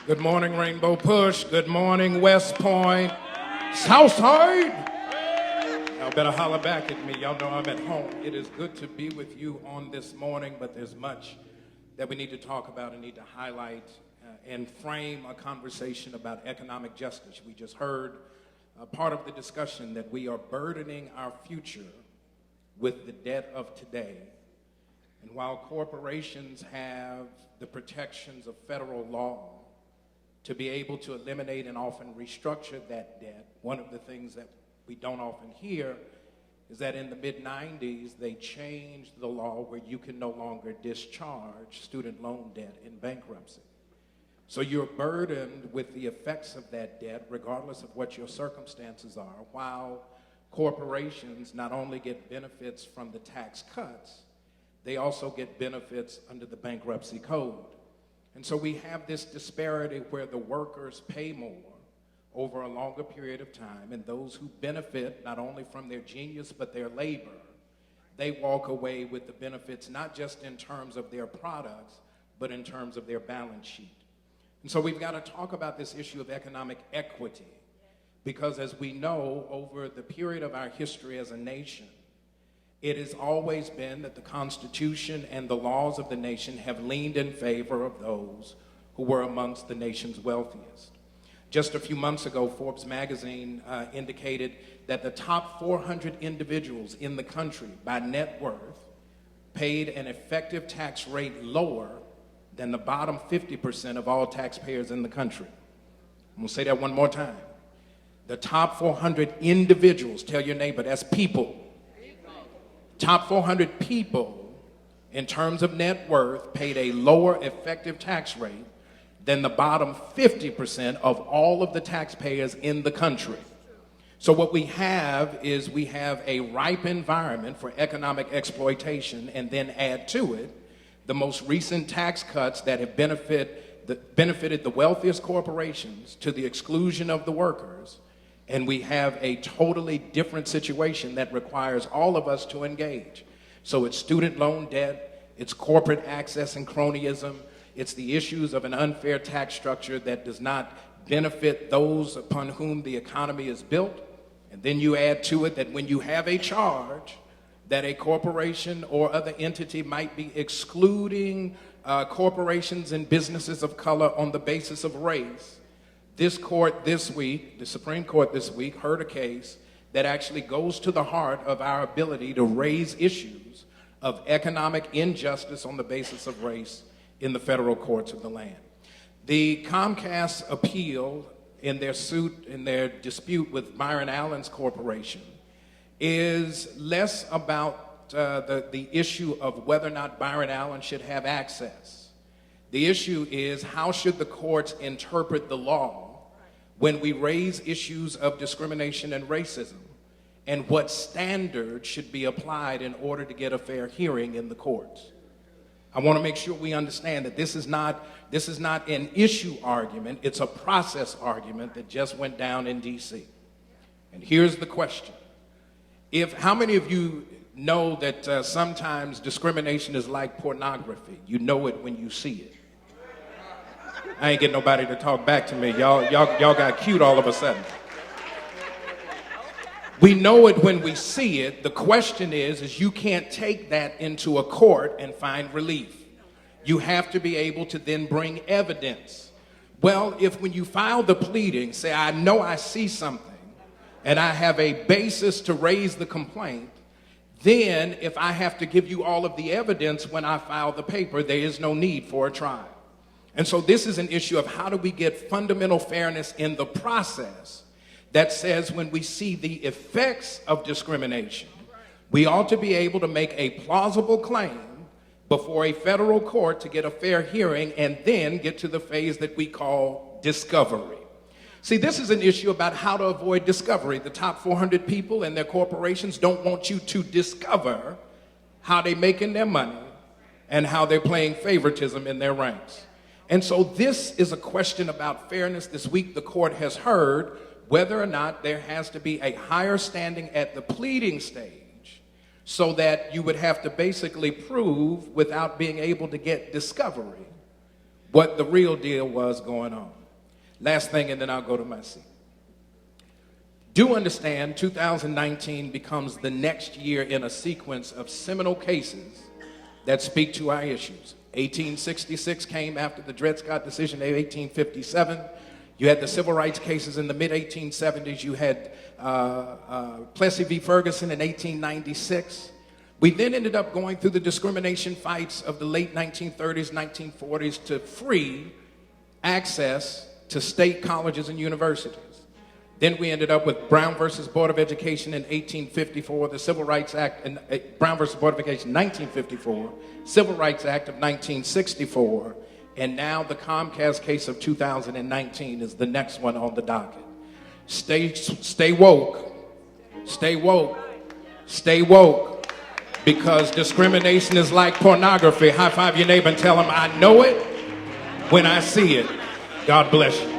Good morning, Rainbow Push. Good morning, West Point. Southside. Y'all better holler back at me. Y'all know I'm at home. It is good to be with you on this morning, but there's much that we need to talk about and need to highlight and frame a conversation about economic justice. We just heard part of the discussion that we are burdening our future with the debt of today. And while corporations have the protections of federal law to be able to eliminate and often restructure that debt, one of the things that we don't often hear is that in the mid-90s, they changed the law where you can no longer discharge student loan debt in bankruptcy. So you're burdened with the effects of that debt, regardless of what your circumstances are, while corporations not only get benefits from the tax cuts, they also get benefits under the bankruptcy code. And so we have this disparity where the workers pay more over a longer period of time, and those who benefit not only from their genius but their labor, they walk away with the benefits not just in terms of their products, but in terms of their balance sheet. And so we've got to talk about this issue of economic equity, because as we know, over the period of our history as a nation, it has always been that the Constitution and the laws of the nation have leaned in favor of those who were amongst the nation's wealthiest. Just a few months ago, Forbes magazine indicated that the top 400 individuals in the country by net worth paid an effective tax rate lower than the bottom 50% of all taxpayers in the country. I'm going to say that one more time. The top 400 individuals, tell your neighbor, that's people. Top 400 people, in terms of net worth, paid a lower effective tax rate than the bottom 50% of all of the taxpayers in the country. So what we have is we have a ripe environment for economic exploitation, and then add to it the most recent tax cuts that have benefited the wealthiest corporations to the exclusion of the workers. And we have a totally different situation that requires all of us to engage. So it's student loan debt, it's corporate access and cronyism, it's the issues of an unfair tax structure that does not benefit those upon whom the economy is built. And then you add to it that when you have a charge that a corporation or other entity might be excluding corporations and businesses of color on the basis of race, this court this week, the Supreme Court this week, heard a case that actually goes to the heart of our ability to raise issues of economic injustice on the basis of race in the federal courts of the land. The Comcast appeal in their dispute with Byron Allen's corporation is less about the issue of whether or not Byron Allen should have access. The issue is, how should the courts interpret the law when we raise issues of discrimination and racism, and what standards should be applied in order to get a fair hearing in the courts. I want to make sure we understand that this is not an issue argument, it's a process argument that just went down in DC. And here's the question. How many of you know that sometimes discrimination is like pornography? You know it when you see it. I ain't getting nobody to talk back to me. Y'all got cute all of a sudden. We know it when we see it. The question is you can't take that into a court and find relief. You have to be able to then bring evidence. Well, if when you file the pleading, say, I know I see something, and I have a basis to raise the complaint, then if I have to give you all of the evidence when I file the paper, there is no need for a trial. And so this is an issue of how do we get fundamental fairness in the process that says when we see the effects of discrimination, we ought to be able to make a plausible claim before a federal court to get a fair hearing and then get to the phase that we call discovery. See, this is an issue about how to avoid discovery. The top 400 people and their corporations don't want you to discover how they're making their money and how they're playing favoritism in their ranks. And so this is a question about fairness. This week, the court has heard whether or not there has to be a higher standing at the pleading stage so that you would have to basically prove without being able to get discovery what the real deal was going on. Last thing, and then I'll go to my seat. Do understand 2019 becomes the next year in a sequence of seminal cases that speak to our issues. 1866 came after the Dred Scott decision in 1857. You had the civil rights cases in the mid-1870s. You had Plessy v. Ferguson in 1896. We then ended up going through the discrimination fights of the late 1930s, 1940s to free access to state colleges and universities. Then we ended up with Brown versus Board of Education in 1854, the Civil Rights Act, and Brown versus Board of Education 1954, Civil Rights Act of 1964, and now the Comcast case of 2019 is the next one on the docket. Stay woke, stay woke, stay woke, because discrimination is like pornography. High five your neighbor and tell them, I know it when I see it. God bless you.